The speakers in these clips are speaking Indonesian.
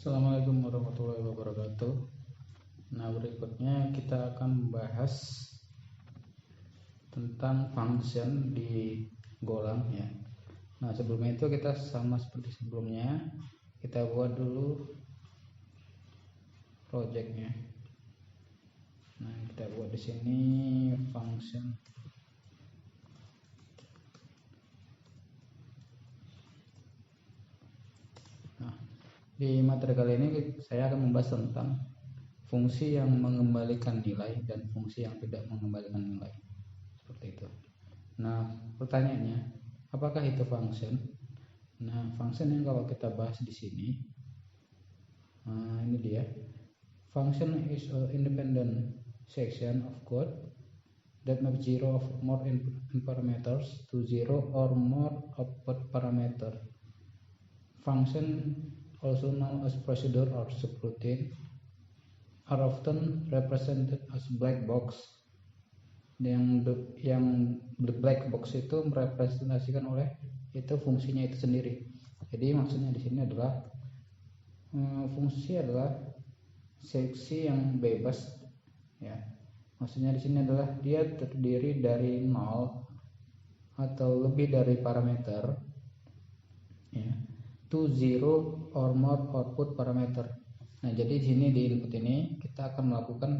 Assalamualaikum warahmatullahi wabarakatuh. Nah, berikutnya kita akan membahas tentang function di Golang ya. Nah, sebelumnya itu kita sama seperti sebelumnya, kita buat dulu projectnya. Nah, kita buat di sini function. Nah, di materi kali ini saya akan membahas tentang fungsi yang mengembalikan nilai dan fungsi yang tidak mengembalikan nilai. Seperti itu. Nah, pertanyaannya, apakah itu function? Nah, function yang kalau kita bahas di sini, ini dia. Function is an independent section of code that maps zero or more input parameters to zero or more output parameter. Function, also known as procedure or subroutine, are often represented as black box. Yang the black box itu merepresentasikan oleh itu fungsinya itu sendiri. Jadi maksudnya di sini adalah fungsi adalah seksi yang bebas ya. Maksudnya di sini adalah dia terdiri dari 0 atau lebih dari parameter ya, to zero or more output parameter. Nah, jadi di sini di input ini kita akan melakukan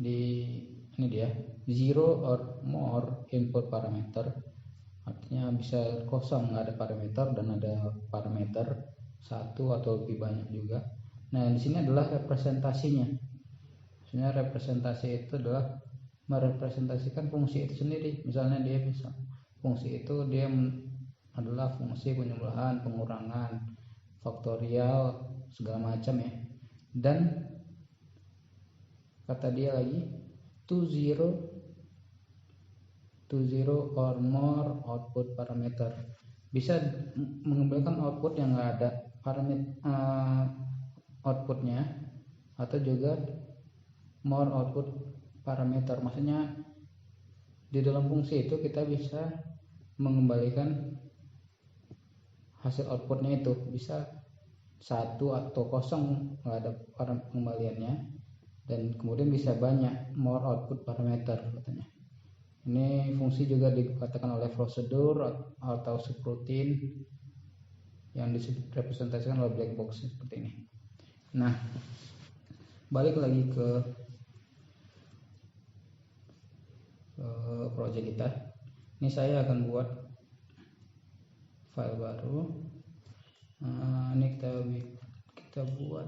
ini dia, zero or more input parameter, artinya bisa kosong, nggak ada parameter, dan ada parameter satu atau lebih banyak juga. Nah, di sini adalah representasinya. Maksudnya representasi itu adalah merepresentasikan fungsi itu sendiri. Misalnya dia bisa fungsi itu dia adalah fungsi penjumlahan, pengurangan, faktorial, segala macam ya. Dan kata dia lagi to zero or more output parameter, bisa mengembalikan output yang nggak ada parameter outputnya, atau juga more output parameter. Maksudnya di dalam fungsi itu kita bisa mengembalikan hasil outputnya itu bisa satu atau kosong, nggak ada pengembaliannya, dan kemudian bisa banyak more output parameter katanya. Ini fungsi juga dikatakan oleh prosedur atau subroutine yang direpresentasikan oleh black box seperti ini. Nah, balik lagi ke project kita. Ini saya akan buat file baru. Ini kita buat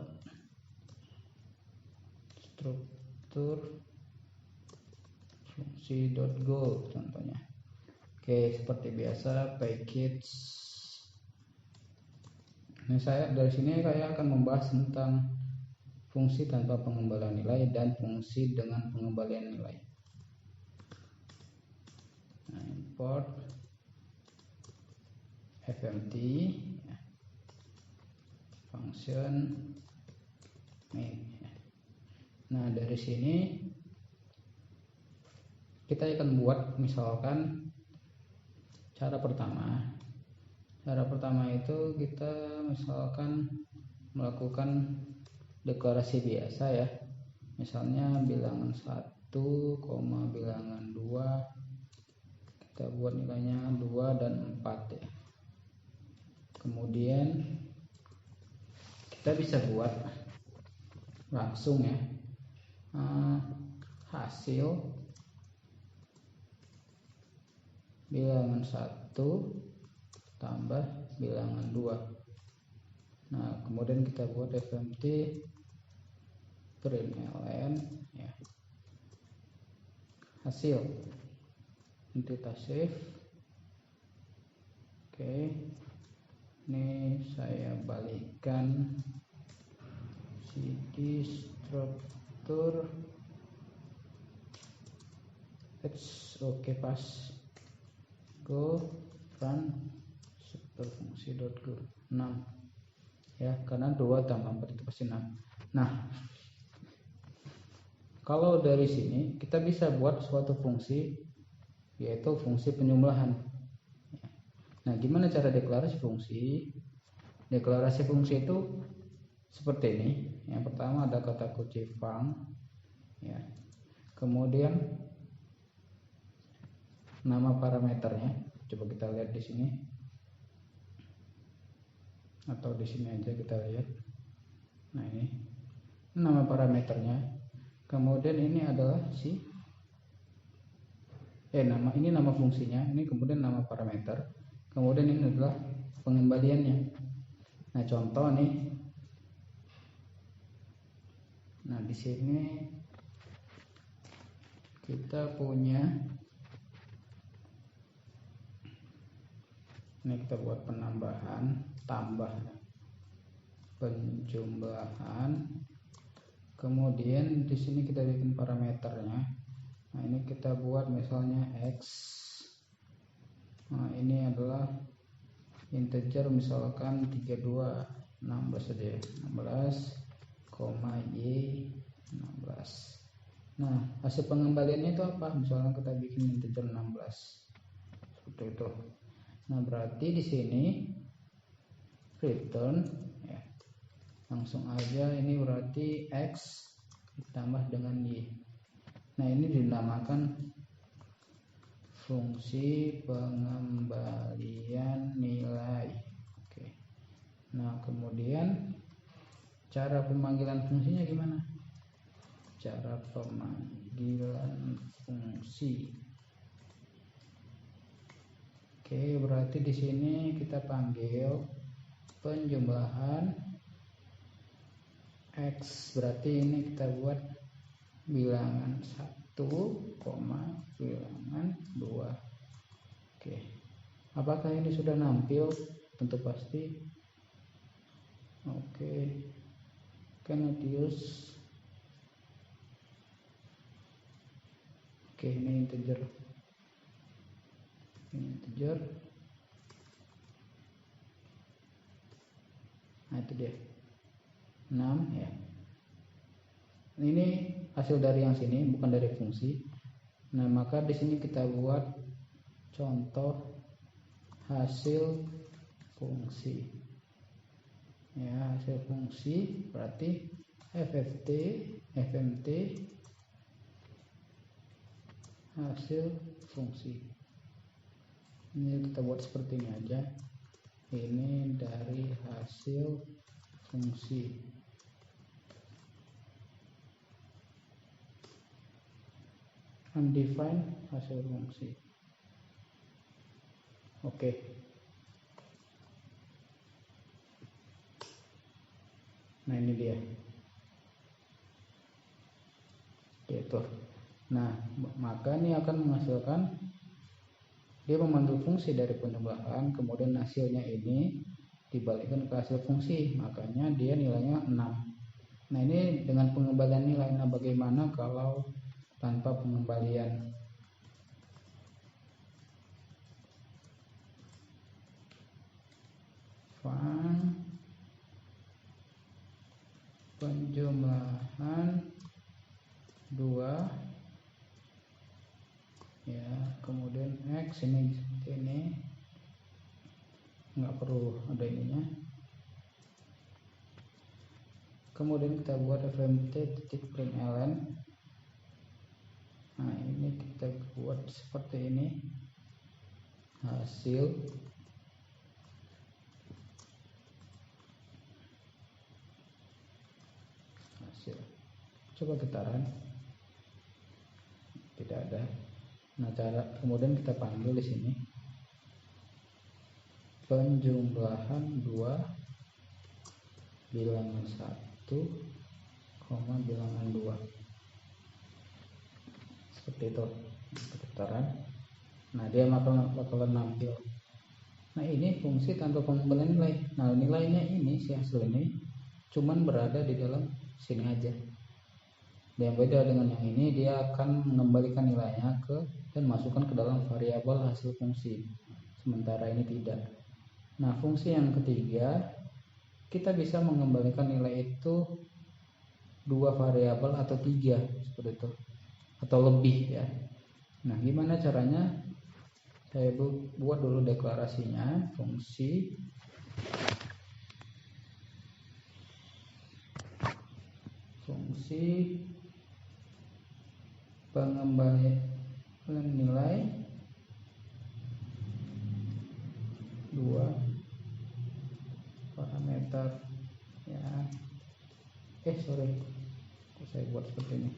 struktur fungsi.go contohnya. Oke, seperti biasa package. Nah, dari sini saya akan membahas tentang fungsi tanpa pengembalian nilai dan fungsi dengan pengembalian nilai. Nah, import fmt function main. Nah, dari sini kita akan buat misalkan cara pertama itu kita misalkan melakukan deklarasi biasa ya, misalnya bilangan 1, bilangan 2, kita buat nilainya 2 dan 4 ya. Kemudian kita bisa buat langsung ya, hasil bilangan 1 tambah bilangan 2. Nah, kemudian kita buat fmt println ya, hasil entitas save. Oke, ini saya balikkan cd struktur oke, pas go run struktur fungsi.go 6 ya, karena 2 tambah 4 itu pasti 6. Nah, kalau dari sini kita bisa buat suatu fungsi, yaitu fungsi penjumlahan. Nah, gimana cara deklarasi fungsi? Deklarasi fungsi itu seperti ini. Yang pertama ada kata kunci func, ya. Kemudian nama parameternya, coba kita lihat di sini, atau di sini aja kita lihat. Nah, ini nama parameternya. Kemudian ini adalah nama fungsinya, ini kemudian nama parameter. Kemudian ini adalah pengembaliannya. Nah, contoh nih. Nah, di sini kita punya, ini kita buat penambahan, tambah, penjumlahan. Kemudian di sini kita bikin parameternya. Nah, ini kita buat misalnya x. Nah, ini adalah integer, misalkan 32, 16 saja ya. 16, y 16. Nah, hasil pengembaliannya itu apa? Misalnya kita bikin integer 16. Seperti itu. Nah, berarti di sini return, ya. Langsung aja ini berarti x ditambah dengan y. Nah, ini dinamakan fungsi pengembalian nilai. Oke. Nah, kemudian cara pemanggilan fungsinya gimana? Cara pemanggilan fungsi. Oke, berarti di sini kita panggil penjumlahan x, berarti ini kita buat bilangan 1, bilangan 2. Oke. Apakah ini sudah nampil? Tentu pasti. Oke. Cannot use. Oke, ini integer. Nah, itu dia 6 ya. Ini hasil dari yang sini, bukan dari fungsi. Nah, maka di sini kita buat contoh hasil fungsi. Ya, hasil fungsi berarti FFT, FMT hasil fungsi. Ini kita buat seperti ini aja. Ini dari hasil fungsi. Undefined hasil fungsi. Oke. Nah, ini dia. Gitu. Nah, maka ini akan menghasilkan, dia memanggil fungsi dari penjumlahan, kemudian hasilnya ini dibalikkan ke hasil fungsi, makanya dia nilainya 6. Nah, ini dengan pengembalian nilai. Nah, bagaimana kalau tanpa pengembalian? Func penjumlahan 2 ya, kemudian x ini nggak perlu ada ininya. Kemudian kita buat fmt.println. Nah, ini kita buat seperti ini, hasil coba kita run, tidak ada. Nah, kemudian kita panggil di sini penjumlahan 2 bilangan 1, bilangan 2. Seperti itu. Kita run. Nah, dia bakalan nampil. Nah, ini fungsi tanpa pengembalian nilai. Nah, nilainya ini, si hasil ini cuman berada di dalam sini aja. Dan yang beda dengan yang ini, dia akan mengembalikan nilainya dan masukkan ke dalam variabel hasil fungsi. Sementara ini tidak. Nah, fungsi yang ketiga, kita bisa mengembalikan nilai itu 2 variabel atau 3 seperti itu, atau lebih ya. Nah, gimana caranya? Saya buat dulu deklarasinya, fungsi fungsi pengembalian nilai 2 parameter ya. Sorry, saya buat seperti ini.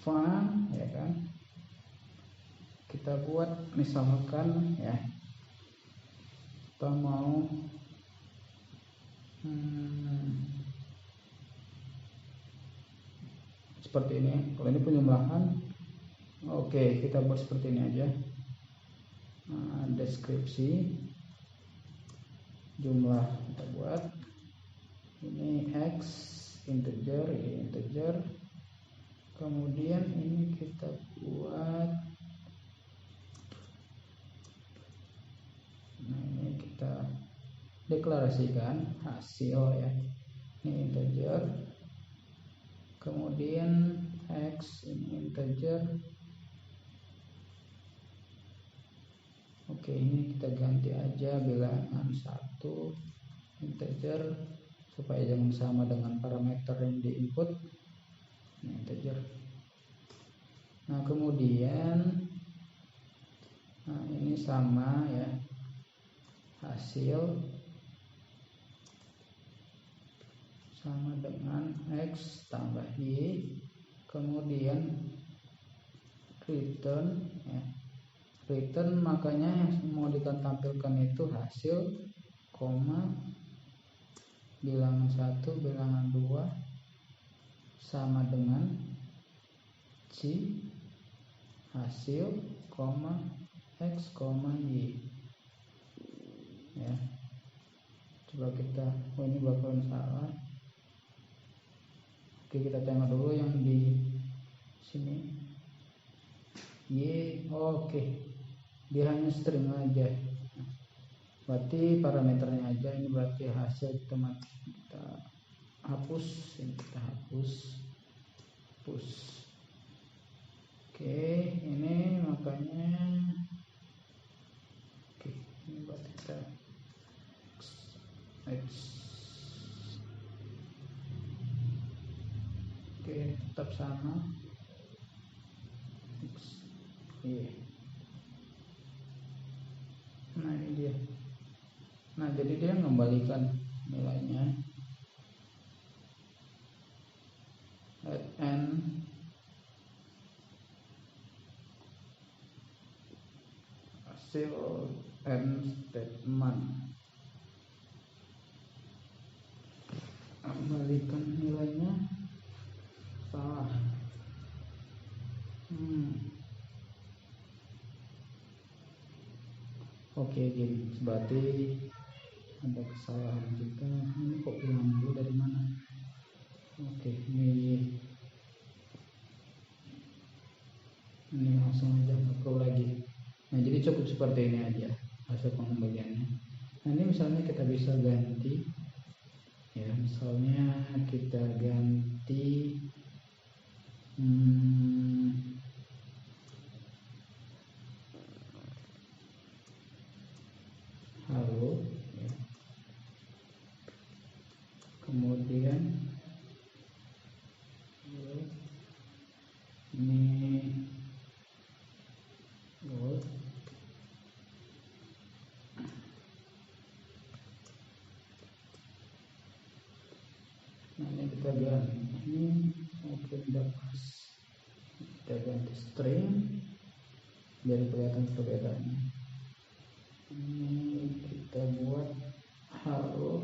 Fun ya kan, kita buat misalkan ya, kita mau seperti ini. Kalau ini penjumlahan, oke, kita buat seperti ini aja. Deskripsi jumlah kita buat ini x integer, kemudian ini kita buat, nah ini kita deklarasikan hasil ya, ini integer, kemudian x ini integer. Oke, ini kita ganti aja bilangan 1 integer supaya jangan sama dengan parameter yang di input. Ini integer. Nah kemudian ini sama ya, hasil sama dengan x tambah y, kemudian return ya, return makanya yang mau ditampilkan itu hasil, koma, bilangan 1 bilangan 2 sama dengan c hasil, koma, x, koma, y ya. Coba kita, ini bakalan salah. Oke, kita tengok dulu yang di sini y. Oke, dia hanya string aja, berarti parameternya aja. Ini berarti hasil kita hapus, ini kita hapus. Oke, ini makanya ini berarti kita x. Oke, tetap sama x. Nah ini dia. Nah jadi dia mengembalikan nilainya at n hasil n statement, kembalikan nilainya salah. Oke, gini, berarti ada kesalahan kita. Ini kok ulang dulu dari mana? Oke, ini langsung aja upload lagi. Nah, jadi cukup seperti ini aja hasil pengembaliannya. Nah, ini misalnya kita bisa ganti ya, misalnya kita ganti halo ya. Kemudian ini gold. Nah ini kita ganti, ini oke, tidak pas, kita ganti string biar kelihatan perbedaannya. Ini kita buat halo,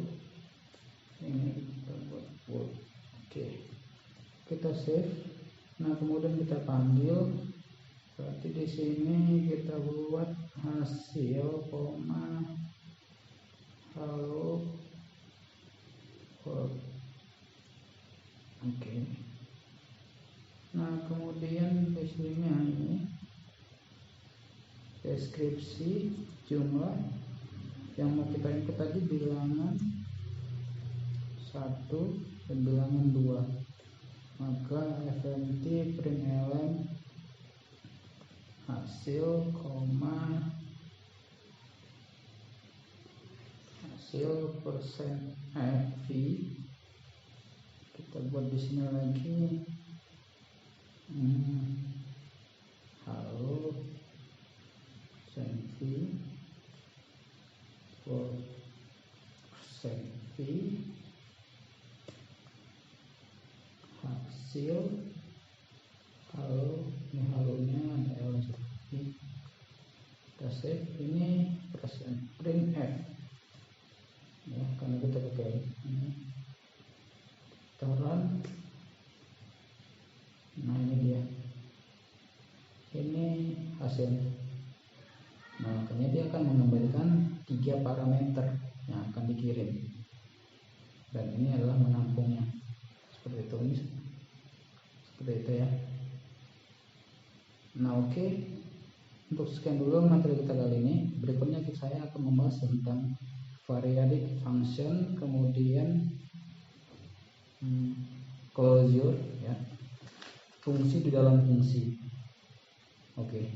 ini kita buat full. Oke, kita save. Nah kemudian kita panggil, berarti di sini kita buat hasil, koma, halo world. Oke. Nah kemudian di sini ini deskripsi jumlah yang mau kita input tadi bilangan 1 dan bilangan 2, maka fmt println hasil, koma, hasil persen v, kita kita buat di sini lagi. Halo Senvi for Senvi hasil. Halo, ini halonya ada L seperti kita save. Ini print F ya, karena kita pakai ini kita run. Nah ini dia, ini hasilnya. Nah makanya dia akan mengembalikan 3 parameter yang akan dikirim, dan ini adalah menampungnya seperti itu. Ini seperti itu ya. Nah oke, untuk sekian dulu materi kita kali ini. Berikutnya saya akan membahas tentang variadic function, kemudian closure ya, fungsi di dalam fungsi. Oke.